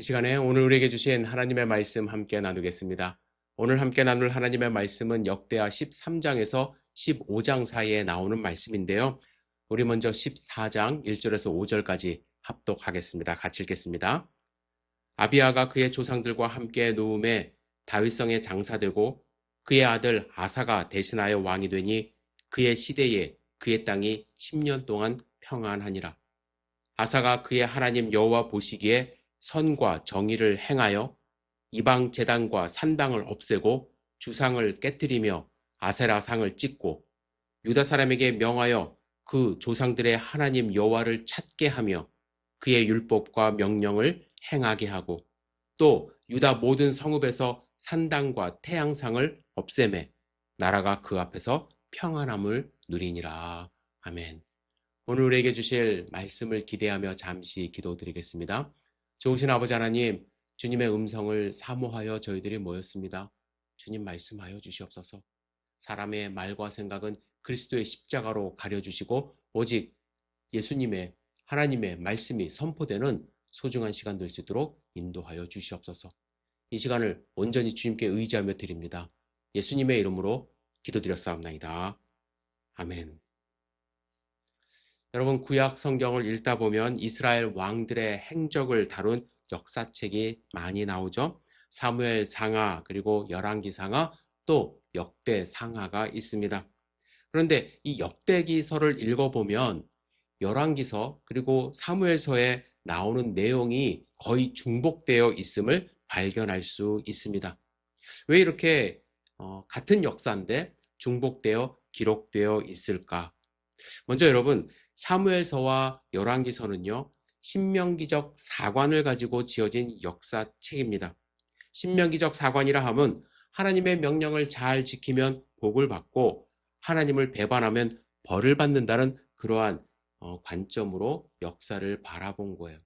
이 시간에 오늘 우리에게 주신 하나님의 말씀 함께 나누겠습니다. 오늘 함께 나눌 하나님의 말씀은 역대하 13장에서 15장 사이에 나오는 말씀인데요. 우리 먼저 14장 1절에서 5절까지 합독하겠습니다. 같이 읽겠습니다. 아비아가 그의 조상들과 함께 누움에 다윗성에 장사되고 그의 아들 아사가 대신하여 왕이 되니 그의 시대에 그의 땅이 10년 동안 평안하니라. 아사가 그의 하나님 여호와 보시기에 선과 정의를 행하여 이방 제단과 산당을 없애고 주상을 깨뜨리며 아세라상을 찢고 유다 사람에게 명하여 그 조상들의 하나님 여호와를 찾게 하며 그의 율법과 명령을 행하게 하고 또 유다 모든 성읍에서 산당과 태양상을 없애매 나라가 그 앞에서 평안함을 누리니라. 아멘. 오늘 우리에게 주실 말씀을 기대하며 잠시 기도드리겠습니다. 좋으신 아버지 하나님, 주님의 음성을 사모하여 저희들이 모였습니다. 주님 말씀하여 주시옵소서. 사람의 말과 생각은 그리스도의 십자가로 가려주시고 오직 예수님의 하나님의 말씀이 선포되는 소중한 시간 될 수 있도록 인도하여 주시옵소서. 이 시간을 온전히 주님께 의지하며 드립니다. 예수님의 이름으로 기도드렸사옵나이다. 아멘. 여러분, 구약 성경을 읽다 보면 이스라엘 왕들의 행적을 다룬 역사책이 많이 나오죠. 사무엘 상하, 그리고 열왕기상하, 또 역대상하가 있습니다. 그런데 이 역대기서를 읽어보면 열왕기서 그리고 사무엘서에 나오는 내용이 거의 중복되어 있음을 발견할 수 있습니다. 왜 이렇게 같은 역사인데 중복되어 기록되어 있을까? 먼저 여러분, 사무엘서와 열왕기서는요, 신명기적 사관을 가지고 지어진 역사책입니다. 신명기적 사관이라 함은 하나님의 명령을 잘 지키면 복을 받고 하나님을 배반하면 벌을 받는다는 그러한 관점으로 역사를 바라본 거예요.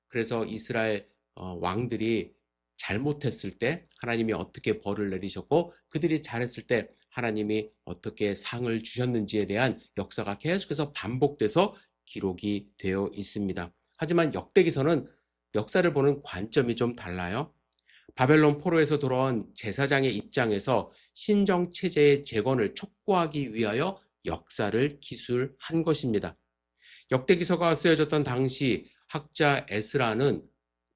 그래서 이스라엘 왕들이 잘못했을 때 하나님이 어떻게 벌을 내리셨고 그들이 잘했을 때 하나님이 어떻게 상을 주셨는지에 대한 역사가 계속해서 반복돼서 기록이 되어 있습니다. 하지만 역대기서는 역사를 보는 관점이 좀 달라요. 바벨론 포로에서 돌아온 제사장의 입장에서 신정체제의 재건을 촉구하기 위하여 역사를 기술한 것입니다. 역대기서가 쓰여졌던 당시 학자 에스라는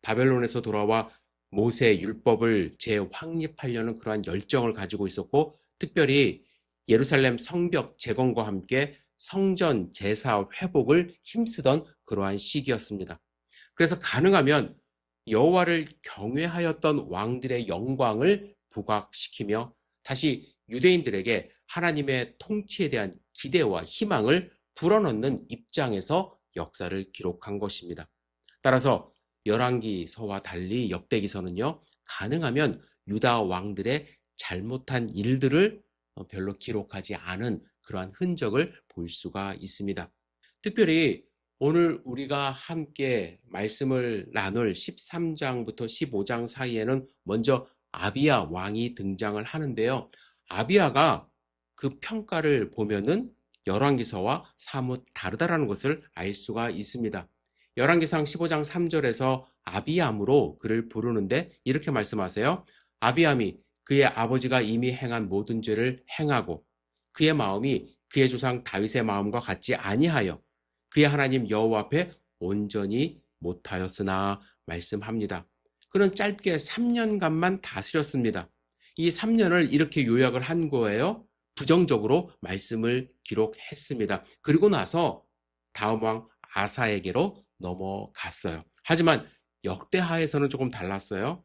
바벨론에서 돌아와 모세 율법을 재확립하려는 그러한 열정을 가지고 있었고 특별히 예루살렘 성벽 재건과 함께 성전 제사 회복을 힘쓰던 그러한 시기였습니다. 그래서 가능하면 여호와를 경외하였던 왕들의 영광을 부각시키며 다시 유대인들에게 하나님의 통치에 대한 기대와 희망을 불어넣는 입장에서 역사를 기록한 것입니다. 따라서 열왕기서와 달리 역대기서는요, 가능하면 유다 왕들의 잘못한 일들을 별로 기록하지 않은 그러한 흔적을 볼 수가 있습니다. 특별히 오늘 우리가 함께 말씀을 나눌 13장부터 15장 사이에는 먼저 아비야 왕이 등장을 하는데요. 아비야가 그 평가를 보면은 열왕기서와 사뭇 다르다라는 것을 알 수가 있습니다. 열왕기상 15장 3절에서 아비암으로 그를 부르는데 이렇게 말씀하세요. 아비암이 그의 아버지가 이미 행한 모든 죄를 행하고 그의 마음이 그의 조상 다윗의 마음과 같지 아니하여 그의 하나님 여호와 앞에 온전히 못하였으나 말씀합니다. 그는 짧게 3년간만 다스렸습니다. 이 3년을 이렇게 요약을 한 거예요. 부정적으로 말씀을 기록했습니다. 그리고 나서 다음 왕 아사에게로 넘어갔어요. 하지만 역대하에서는 조금 달랐어요.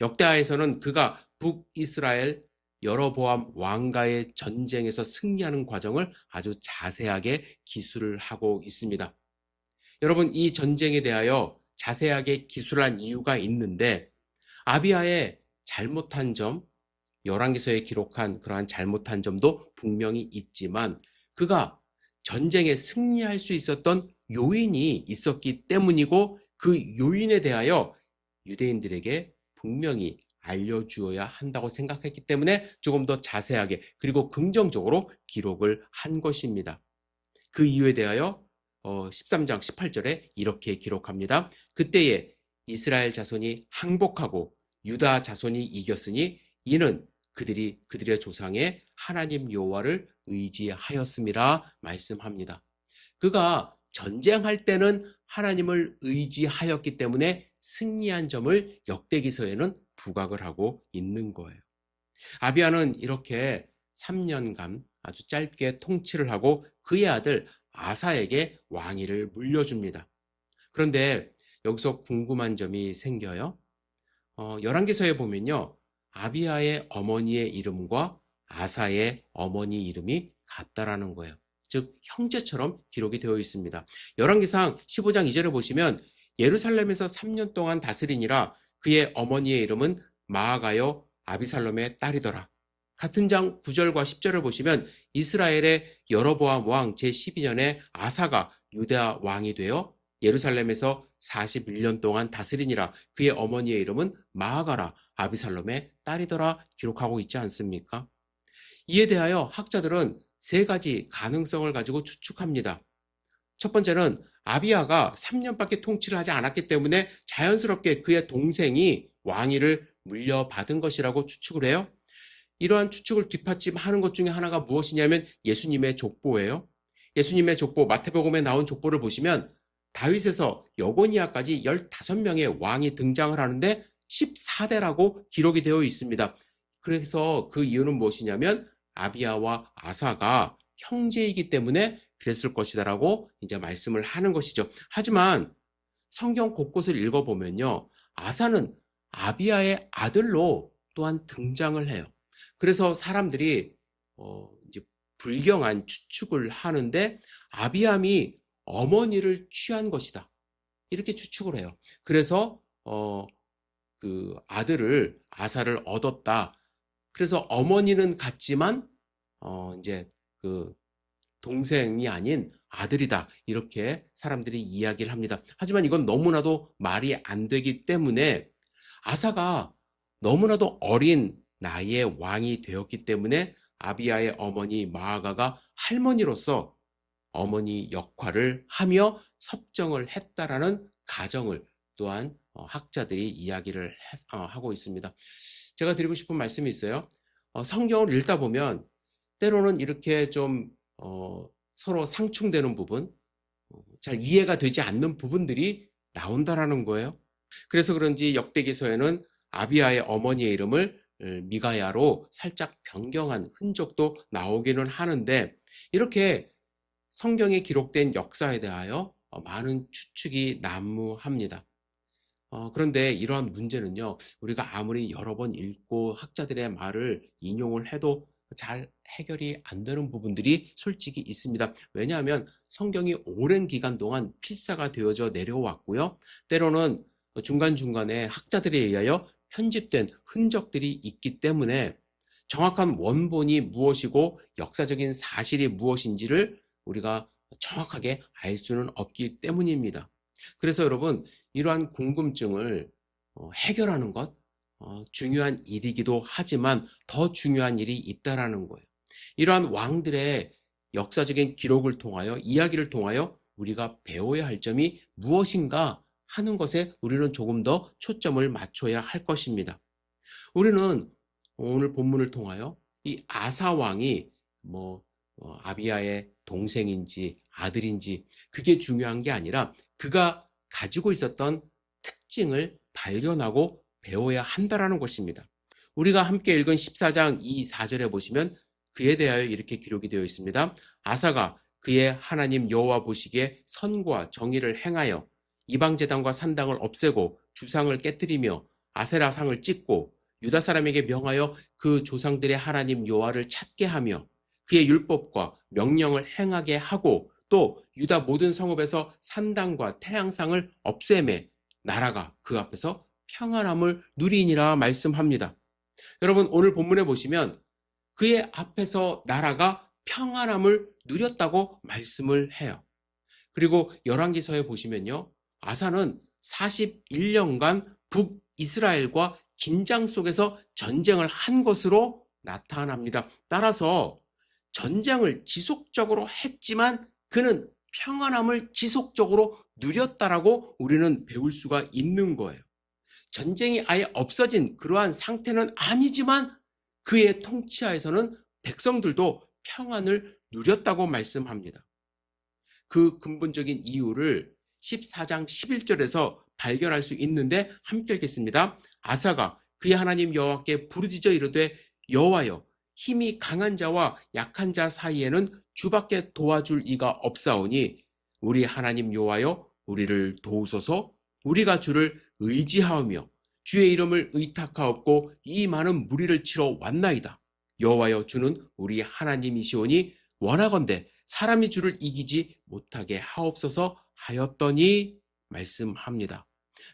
역대하에서는 그가 북이스라엘 여로보암 왕과의 전쟁에서 승리하는 과정을 아주 자세하게 기술을 하고 있습니다. 여러분, 이 전쟁에 대하여 자세하게 기술한 이유가 있는데 아비야의 잘못한 점, 열왕기서에 기록한 그러한 잘못한 점도 분명히 있지만 그가 전쟁에 승리할 수 있었던 요인이 있었기 때문이고 그 요인에 대하여 유대인들에게 분명히 알려주어야 한다고 생각했기 때문에 조금 더 자세하게 그리고 긍정적으로 기록을 한 것입니다. 그 이유에 대하여 13장 18절에 이렇게 기록합니다. 그때에 이스라엘 자손이 항복하고 유다 자손이 이겼으니 이는 그들의 조상의 하나님 여호와를 의지하였음이라 말씀합니다. 그가 전쟁할 때는 하나님을 의지하였기 때문에 승리한 점을 역대기서에는 부각을 하고 있는 거예요. 아비야는 이렇게 3년간 아주 짧게 통치를 하고 그의 아들 아사에게 왕위를 물려줍니다. 그런데 여기서 궁금한 점이 생겨요. 열왕기서에 보면요, 아비야의 어머니의 이름과 아사의 어머니 이름이 같다라는 거예요. 즉 형제처럼 기록이 되어 있습니다. 열왕기상 15장 2절에 보시면 예루살렘에서 3년 동안 다스리니라 그의 어머니의 이름은 마아가요 아비살롬의 딸이더라. 같은 장 9절과 10절을 보시면 이스라엘의 여로보암 왕 제12년에 아사가 유다 왕이 되어 예루살렘에서 41년 동안 다스리니라 그의 어머니의 이름은 마아가라 아비살롬의 딸이더라 기록하고 있지 않습니까? 이에 대하여 학자들은 세 가지 가능성을 가지고 추측합니다. 첫 번째는 아비야가 3년밖에 통치를 하지 않았기 때문에 자연스럽게 그의 동생이 왕위를 물려받은 것이라고 추측을 해요. 이러한 추측을 뒷받침하는 것 중에 하나가 무엇이냐면 예수님의 족보예요. 예수님의 족보, 마태복음에 나온 족보를 보시면 다윗에서 여고니아까지 15명의 왕이 등장을 하는데 14대라고 기록이 되어 있습니다. 그래서 그 이유는 무엇이냐면 아비야와 아사가 형제이기 때문에 그랬을 것이다라고 이제 말씀을 하는 것이죠. 하지만 성경 곳곳을 읽어보면요, 아사는 아비야의 아들로 또한 등장을 해요. 그래서 사람들이 이제 불경한 추측을 하는데 아비암이 어머니를 취한 것이다 이렇게 추측을 해요. 그래서 그 아들을 아사를 얻었다. 그래서 어머니는 같지만 이제 그 동생이 아닌 아들이다 이렇게 사람들이 이야기를 합니다. 하지만 이건 너무나도 말이 안 되기 때문에 아사가 너무나도 어린 나이에 왕이 되었기 때문에 아비야의 어머니 마아가가 할머니로서 어머니 역할을 하며 섭정을 했다라는 가정을 또한 학자들이 이야기를 하고 있습니다. 제가 드리고 싶은 말씀이 있어요. 성경을 읽다 보면 때로는 이렇게 좀 서로 상충되는 부분, 잘 이해가 되지 않는 부분들이 나온다라는 거예요. 그래서 그런지 역대기서에는 아비야의 어머니의 이름을 미가야로 살짝 변경한 흔적도 나오기는 하는데 이렇게 성경에 기록된 역사에 대하여 많은 추측이 난무합니다. 그런데 이러한 문제는요, 우리가 아무리 여러 번 읽고 학자들의 말을 인용을 해도 잘 해결이 안 되는 부분들이 솔직히 있습니다. 왜냐하면 성경이 오랜 기간 동안 필사가 되어져 내려왔고요. 때로는 중간중간에 학자들에 의하여 편집된 흔적들이 있기 때문에 정확한 원본이 무엇이고 역사적인 사실이 무엇인지를 우리가 정확하게 알 수는 없기 때문입니다. 그래서 여러분, 이러한 궁금증을 해결하는 것 중요한 일이기도 하지만 더 중요한 일이 있다라는 거예요. 이러한 왕들의 역사적인 기록을 통하여 이야기를 통하여 우리가 배워야 할 점이 무엇인가 하는 것에 우리는 조금 더 초점을 맞춰야 할 것입니다. 우리는 오늘 본문을 통하여 이 아사 왕이 아비야의 동생인지 아들인지 그게 중요한 게 아니라 그가 가지고 있었던 특징을 발견하고 배워야 한다라는 것입니다. 우리가 함께 읽은 14장 2, 4절에 보시면 그에 대하여 이렇게 기록이 되어 있습니다. 아사가 그의 하나님 여호와 보시기에 선과 정의를 행하여 이방제단과 산당을 없애고 주상을 깨뜨리며 아세라상을 찢고 유다 사람에게 명하여 그 조상들의 하나님 여호와를 찾게 하며 그의 율법과 명령을 행하게 하고 또 유다 모든 성읍에서 산당과 태양상을 없애매 나라가 그 앞에서 평안함을 누리니라 말씀합니다. 여러분, 오늘 본문에 보시면 그의 앞에서 나라가 평안함을 누렸다고 말씀을 해요. 그리고 열왕기서에 보시면요, 아사는 41년간 북이스라엘과 긴장 속에서 전쟁을 한 것으로 나타납니다. 따라서 전쟁을 지속적으로 했지만 그는 평안함을 지속적으로 누렸다라고 우리는 배울 수가 있는 거예요. 전쟁이 아예 없어진 그러한 상태는 아니지만 그의 통치하에서는 백성들도 평안을 누렸다고 말씀합니다. 그 근본적인 이유를 14장 11절에서 발견할 수 있는데 함께 읽겠습니다. 아사가 그의 하나님 여호와께 부르짖어 이르되 여호와여 힘이 강한 자와 약한 자 사이에는 주밖에 도와줄 이가 없사오니 우리 하나님 여호와여 우리를 도우소서. 우리가 주를 의지하오며 주의 이름을 의탁하옵고 이 많은 무리를 치러 왔나이다. 여호와여 주는 우리 하나님이시오니 원하건대 사람이 주를 이기지 못하게 하옵소서 하였더니 말씀합니다.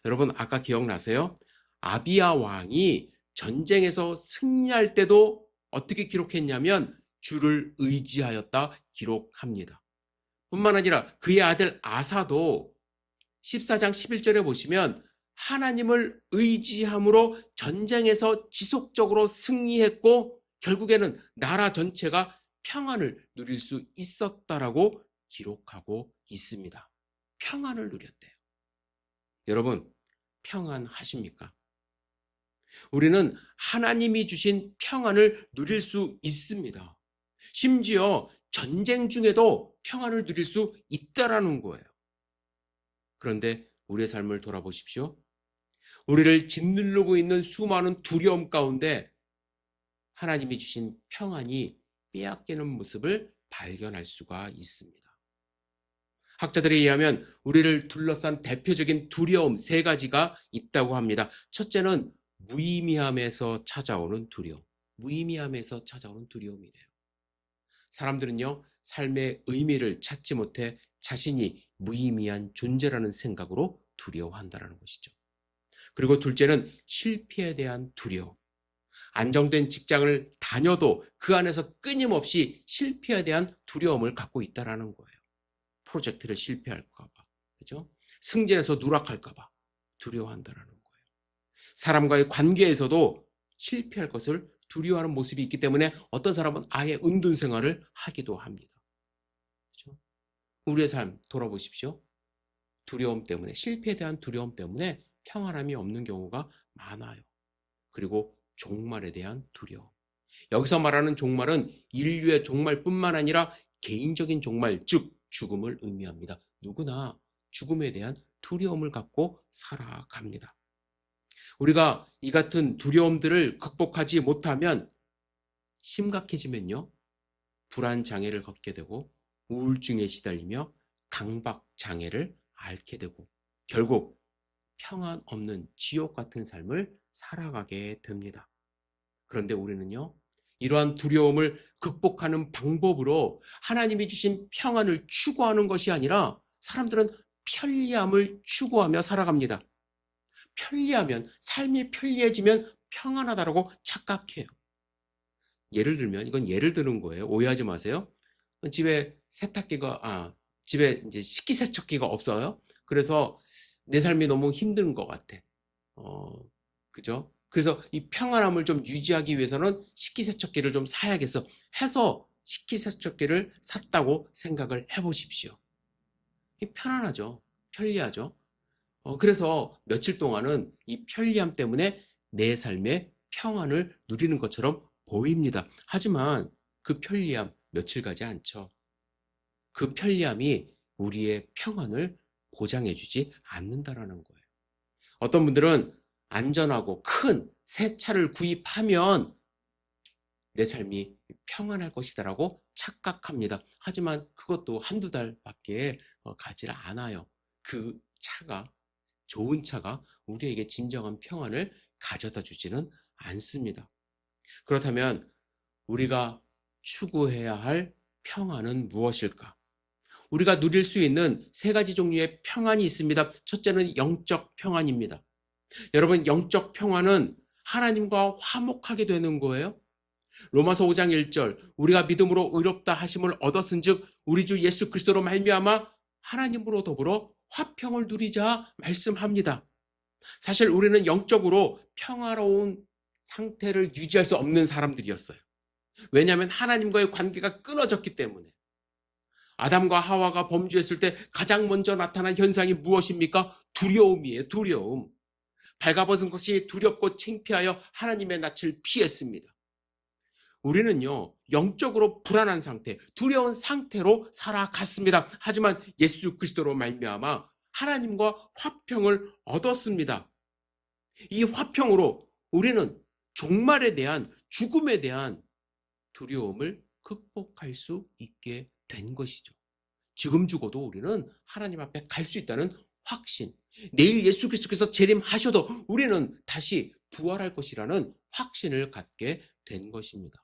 여러분 아까 기억나세요? 아비야 왕이 전쟁에서 승리할 때도 어떻게 기록했냐면 주를 의지하였다 기록합니다. 뿐만 아니라 그의 아들 아사도 14장 11절에 보시면 하나님을 의지함으로 전쟁에서 지속적으로 승리했고 결국에는 나라 전체가 평안을 누릴 수 있었다라고 기록하고 있습니다. 평안을 누렸대요. 여러분, 평안하십니까? 우리는 하나님이 주신 평안을 누릴 수 있습니다. 심지어 전쟁 중에도 평안을 누릴 수 있다라는 거예요. 그런데 우리의 삶을 돌아보십시오. 우리를 짓누르고 있는 수많은 두려움 가운데 하나님이 주신 평안이 빼앗기는 모습을 발견할 수가 있습니다. 학자들에 의하면 우리를 둘러싼 대표적인 두려움 3가지가 있다고 합니다. 첫째는 무의미함에서 찾아오는 두려움. 무의미함에서 찾아오는 두려움이래요. 사람들은요, 삶의 의미를 찾지 못해 자신이 무의미한 존재라는 생각으로 두려워한다는 것이죠. 그리고 둘째는 실패에 대한 두려움. 안정된 직장을 다녀도 그 안에서 끊임없이 실패에 대한 두려움을 갖고 있다는 거예요. 프로젝트를 실패할까 봐, 그죠? 승진해서 누락할까 봐 두려워한다는 거예요. 사람과의 관계에서도 실패할 것을 두려워하는 모습이 있기 때문에 어떤 사람은 아예 은둔 생활을 하기도 합니다. 그죠? 우리의 삶 돌아보십시오. 두려움 때문에, 실패에 대한 두려움 때문에 평안함이 없는 경우가 많아요. 그리고 종말에 대한 두려움. 여기서 말하는 종말은 인류의 종말뿐만 아니라 개인적인 종말, 즉 죽음을 의미합니다. 누구나 죽음에 대한 두려움을 갖고 살아갑니다. 우리가 이 같은 두려움들을 극복하지 못하면 심각해지면요, 불안 장애를 겪게 되고 우울증에 시달리며 강박 장애를 앓게 되고 결국 평안 없는 지옥 같은 삶을 살아가게 됩니다. 그런데 우리는요, 이러한 두려움을 극복하는 방법으로 하나님이 주신 평안을 추구하는 것이 아니라 사람들은 편리함을 추구하며 살아갑니다. 편리하면, 삶이 편리해지면 평안하다고 착각해요. 예를 들면, 이건 예를 드는 거예요. 오해하지 마세요. 집에 집에 이제 식기세척기가 없어요. 그래서 내 삶이 너무 힘든 것 같아. 그죠? 그래서 이 평안함을 좀 유지하기 위해서는 식기세척기를 좀 사야겠어 해서 식기세척기를 샀다고 생각을 해보십시오. 편안하죠. 편리하죠. 그래서 며칠 동안은 이 편리함 때문에 내 삶의 평안을 누리는 것처럼 보입니다. 하지만 그 편리함 며칠 가지 않죠. 그 편리함이 우리의 평안을 보장해주지 않는다라는 거예요. 어떤 분들은 안전하고 큰 새 차를 구입하면 내 삶이 평안할 것이다라고 착각합니다. 하지만 그것도 한두 달밖에 가지 않아요. 그 차가, 좋은 차가 우리에게 진정한 평안을 가져다 주지는 않습니다. 그렇다면 우리가 추구해야 할 평안은 무엇일까? 우리가 누릴 수 있는 3가지 종류의 평안이 있습니다. 첫째는 영적 평안입니다. 여러분, 영적 평안은 하나님과 화목하게 되는 거예요. 로마서 5장 1절, 우리가 믿음으로 의롭다 하심을 얻었은즉 우리 주 예수 그리스도로 말미암아 하나님으로 더불어 화평을 누리자 말씀합니다. 사실 우리는 영적으로 평화로운 상태를 유지할 수 없는 사람들이었어요. 왜냐하면 하나님과의 관계가 끊어졌기 때문에. 아담과 하와가 범죄했을 때 가장 먼저 나타난 현상이 무엇입니까? 두려움이에요. 두려움. 발가벗은 것이 두렵고 창피하여 하나님의 낯을 피했습니다. 우리는요, 영적으로 불안한 상태, 두려운 상태로 살아갔습니다. 하지만 예수 그리스도로 말미암아 하나님과 화평을 얻었습니다. 이 화평으로 우리는 종말에 대한, 죽음에 대한 두려움을 극복할 수 있게 된 것이죠. 지금 죽어도 우리는 하나님 앞에 갈 수 있다는 확신, 내일 예수 그리스도께서 재림하셔도 우리는 다시 부활할 것이라는 확신을 갖게 된 것입니다.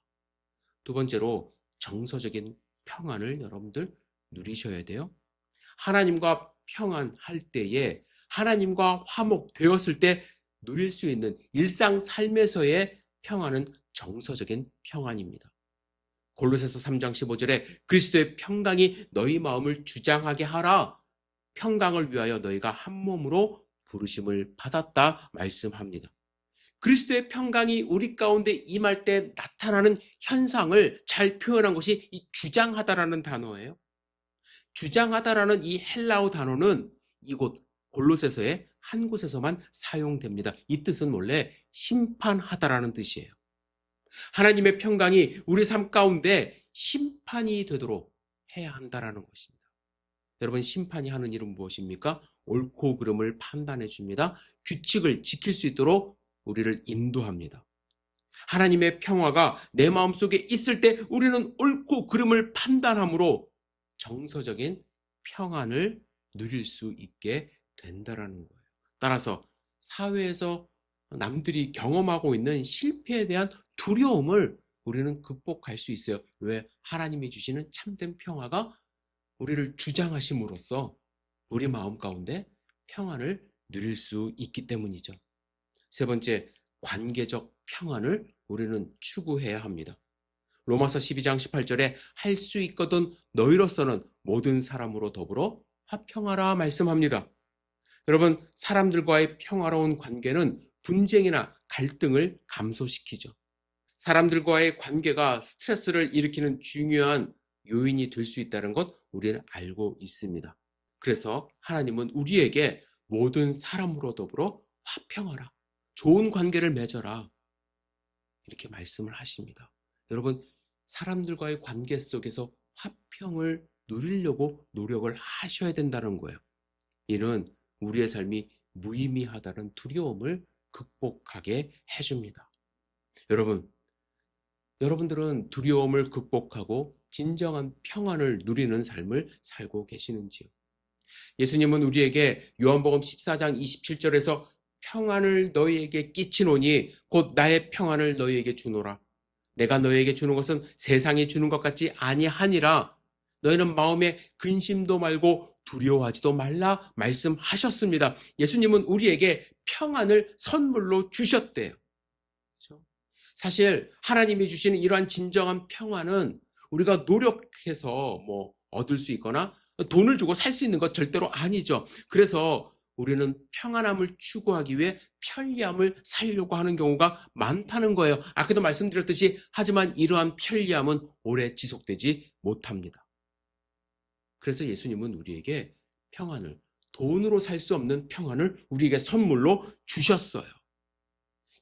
두 번째로 정서적인 평안을 여러분들 누리셔야 돼요. 하나님과 평안할 때에, 하나님과 화목되었을 때 누릴 수 있는 일상 삶에서의 평안은 정서적인 평안입니다. 골로새서 3장 15절에 그리스도의 평강이 너희 마음을 주장하게 하라. 평강을 위하여 너희가 한 몸으로 부르심을 받았다 말씀합니다. 그리스도의 평강이 우리 가운데 임할 때 나타나는 현상을 잘 표현한 것이 이 주장하다라는 단어예요. 주장하다라는 이 헬라어 단어는 이곳 골로새서의 한 곳에서만 사용됩니다. 이 뜻은 원래 심판하다라는 뜻이에요. 하나님의 평강이 우리 삶 가운데 심판이 되도록 해야 한다라는 것입니다. 여러분, 심판이 하는 일은 무엇입니까? 옳고 그름을 판단해 줍니다. 규칙을 지킬 수 있도록 우리를 인도합니다. 하나님의 평화가 내 마음속에 있을 때 우리는 옳고 그름을 판단함으로 정서적인 평안을 누릴 수 있게 된다라는 거예요. 따라서 사회에서 남들이 경험하고 있는 실패에 대한 두려움을 우리는 극복할 수 있어요. 왜? 하나님이 주시는 참된 평화가 우리를 주장하심으로써 우리 마음 가운데 평안을 누릴 수 있기 때문이죠. 세 번째, 관계적 평안을 우리는 추구해야 합니다. 로마서 12장 18절에 할 수 있거든 너희로서는 모든 사람으로 더불어 화평하라 말씀합니다. 여러분, 사람들과의 평화로운 관계는 분쟁이나 갈등을 감소시키죠. 사람들과의 관계가 스트레스를 일으키는 중요한 요인이 될 수 있다는 것 우리는 알고 있습니다. 그래서 하나님은 우리에게 모든 사람으로 더불어 화평하라, 좋은 관계를 맺어라, 이렇게 말씀을 하십니다. 여러분, 사람들과의 관계 속에서 화평을 누리려고 노력을 하셔야 된다는 거예요. 이는 우리의 삶이 무의미하다는 두려움을 극복하게 해줍니다. 여러분들은 두려움을 극복하고 진정한 평안을 누리는 삶을 살고 계시는지요? 예수님은 우리에게 요한복음 14장 27절에서 평안을 너희에게 끼치노니 곧 나의 평안을 너희에게 주노라. 내가 너희에게 주는 것은 세상이 주는 것 같지 아니하니라. 너희는 마음에 근심도 말고 두려워하지도 말라 말씀하셨습니다. 예수님은 우리에게 평안을 선물로 주셨대요. 그렇죠? 사실 하나님이 주시는 이러한 진정한 평안은 우리가 노력해서 얻을 수 있거나 돈을 주고 살 수 있는 것 절대로 아니죠. 그래서 우리는 평안함을 추구하기 위해 편리함을 살려고 하는 경우가 많다는 거예요. 아까도 말씀드렸듯이 하지만 이러한 편리함은 오래 지속되지 못합니다. 그래서 예수님은 우리에게 평안을, 돈으로 살 수 없는 평안을 우리에게 선물로 주셨어요.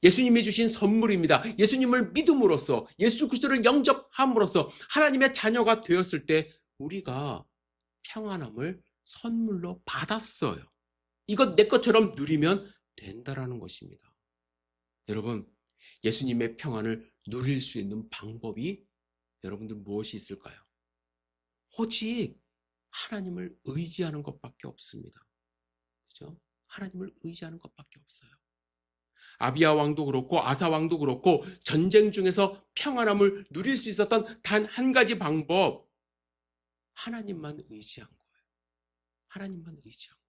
예수님이 주신 선물입니다. 예수님을 믿음으로써, 예수 그리스도를 영접함으로써 하나님의 자녀가 되었을 때 우리가 평안함을 선물로 받았어요. 이것 내 것처럼 누리면 된다라는 것입니다. 여러분, 예수님의 평안을 누릴 수 있는 방법이 여러분들 무엇이 있을까요? 오직 하나님을 의지하는 것밖에 없습니다. 그죠? 하나님을 의지하는 것밖에 없어요. 아비야 왕도 그렇고 아사 왕도 그렇고 전쟁 중에서 평안함을 누릴 수 있었던 단 한 가지 방법, 하나님만 의지한 거예요. 하나님만 의지한 거예요.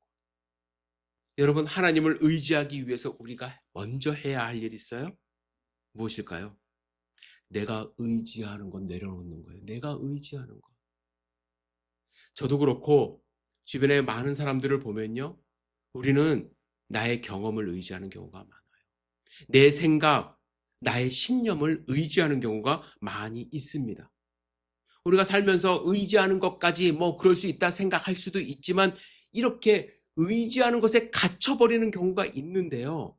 여러분, 하나님을 의지하기 위해서 우리가 먼저 해야 할 일이 있어요? 무엇일까요? 내가 의지하는 건 내려놓는 거예요. 내가 의지하는 거. 저도 그렇고 주변에 많은 사람들을 보면요, 우리는 나의 경험을 의지하는 경우가 많아요. 내 생각, 나의 신념을 의지하는 경우가 많이 있습니다. 우리가 살면서 의지하는 것까지 그럴 수 있다 생각할 수도 있지만 이렇게 의지하는 것에 갇혀버리는 경우가 있는데요.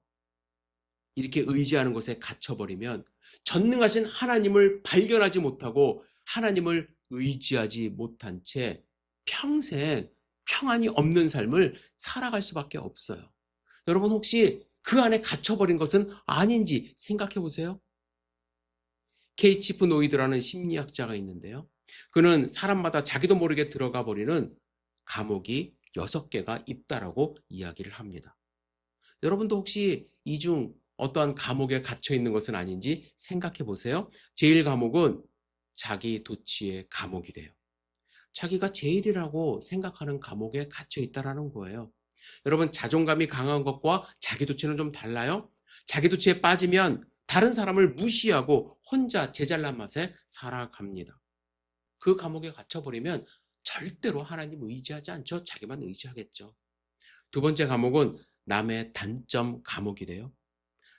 이렇게 의지하는 곳에 갇혀버리면 전능하신 하나님을 발견하지 못하고 하나님을 의지하지 못한 채 평생 평안이 없는 삶을 살아갈 수밖에 없어요. 여러분 혹시 그 안에 갇혀버린 것은 아닌지 생각해 보세요. 케이치프 노이드라는 심리학자가 있는데요. 그는 사람마다 자기도 모르게 들어가 버리는 감옥이 6개가 있다라고 이야기를 합니다. 여러분도 혹시 이 중 어떠한 감옥에 갇혀 있는 것은 아닌지 생각해 보세요. 제일 감옥은 자기 도취의 감옥이래요. 자기가 제일이라고 생각하는 감옥에 갇혀 있다라는 거예요. 여러분 자존감이 강한 것과 자기 도취는 좀 달라요? 자기 도취에 빠지면 다른 사람을 무시하고 혼자 제잘난 맛에 살아갑니다. 그 감옥에 갇혀버리면 절대로 하나님 의지하지 않죠. 자기만 의지하겠죠. 두 번째 감옥은 남의 단점 감옥이래요.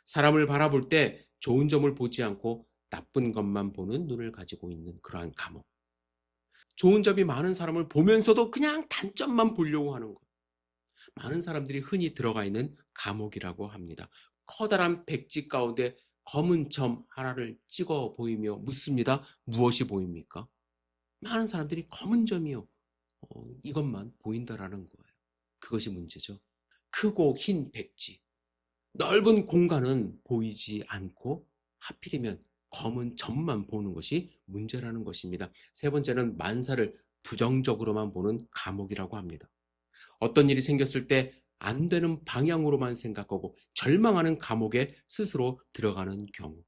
사람을 바라볼 때 좋은 점을 보지 않고 나쁜 것만 보는 눈을 가지고 있는 그러한 감옥. 좋은 점이 많은 사람을 보면서도 그냥 단점만 보려고 하는 것. 많은 사람들이 흔히 들어가 있는 감옥이라고 합니다. 커다란 백지 가운데 검은 점 하나를 찍어 보이며 묻습니다. 무엇이 보입니까? 많은 사람들이 검은 점이요. 이것만 보인다라는 거예요. 그것이 문제죠. 크고 흰 백지. 넓은 공간은 보이지 않고 하필이면 검은 점만 보는 것이 문제라는 것입니다. 세 번째는 만사를 부정적으로만 보는 감옥이라고 합니다. 어떤 일이 생겼을 때 안 되는 방향으로만 생각하고 절망하는 감옥에 스스로 들어가는 경우.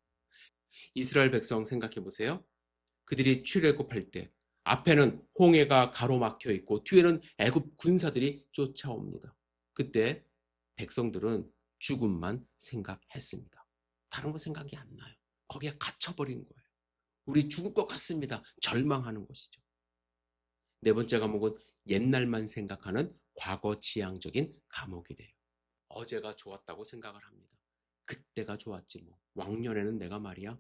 이스라엘 백성 생각해 보세요. 그들이 출애굽할 때 앞에는 홍해가 가로막혀 있고 뒤에는 애굽 군사들이 쫓아옵니다. 그때 백성들은 죽음만 생각했습니다. 다른 거 생각이 안 나요. 거기에 갇혀버린 거예요. 우리 죽을 것 같습니다. 절망하는 것이죠. 네 번째 감옥은 옛날만 생각하는 과거 지향적인 감옥이래요. 어제가 좋았다고 생각을 합니다. 그때가 좋았지 뭐. 왕년에는 내가 말이야.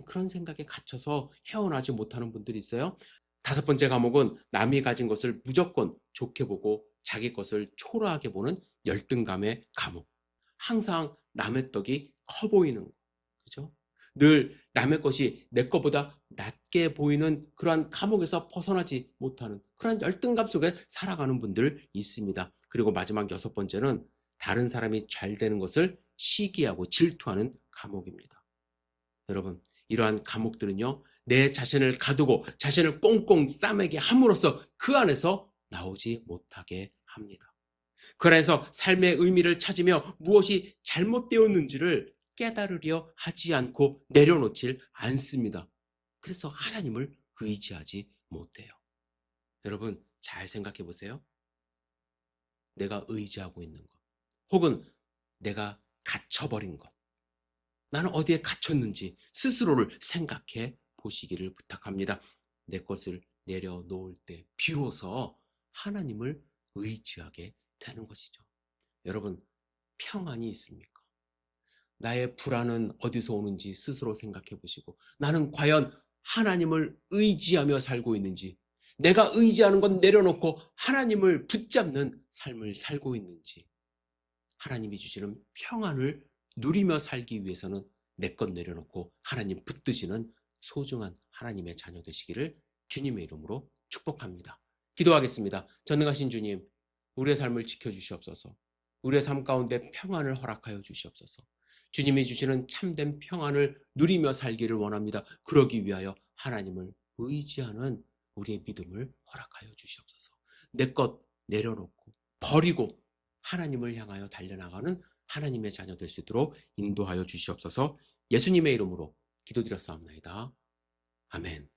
그런 생각에 갇혀서 헤어나지 못하는 분들이 있어요. 다섯 번째 감옥은 남이 가진 것을 무조건 좋게 보고 자기 것을 초라하게 보는 열등감의 감옥. 항상 남의 떡이 커 보이는 거. 그죠? 늘 남의 것이 내 것보다 낮게 보이는 그러한 감옥에서 벗어나지 못하는 그런 열등감 속에 살아가는 분들 있습니다. 그리고 마지막 여섯 번째는 다른 사람이 잘 되는 것을 시기하고 질투하는 감옥입니다. 여러분, 이러한 감옥들은요, 내 자신을 가두고 자신을 꽁꽁 싸매게 함으로써 그 안에서 나오지 못하게 합니다. 그 안에서 삶의 의미를 찾으며 무엇이 잘못되었는지를 깨달으려 하지 않고 내려놓질 않습니다. 그래서 하나님을 의지하지 못해요. 여러분, 잘 생각해 보세요. 내가 의지하고 있는 것, 혹은 내가 갇혀버린 것, 나는 어디에 갇혔는지 스스로를 생각해 보시기를 부탁합니다. 내 것을 내려놓을 때 비로소 하나님을 의지하게 되는 것이죠. 여러분, 평안이 있습니까? 나의 불안은 어디서 오는지 스스로 생각해 보시고, 나는 과연 하나님을 의지하며 살고 있는지, 내가 의지하는 건 내려놓고 하나님을 붙잡는 삶을 살고 있는지, 하나님이 주시는 평안을 누리며 살기 위해서는 내 것 내려놓고 하나님 붙드시는 소중한 하나님의 자녀 되시기를 주님의 이름으로 축복합니다. 기도하겠습니다. 전능하신 주님, 우리의 삶을 지켜주시옵소서. 우리의 삶 가운데 평안을 허락하여 주시옵소서. 주님이 주시는 참된 평안을 누리며 살기를 원합니다. 그러기 위하여 하나님을 의지하는 우리의 믿음을 허락하여 주시옵소서. 내 것 내려놓고 버리고 하나님을 향하여 달려나가는 하나님의 자녀 될 수 있도록 인도하여 주시옵소서. 예수님의 이름으로 기도드렸사옵나이다. 아멘.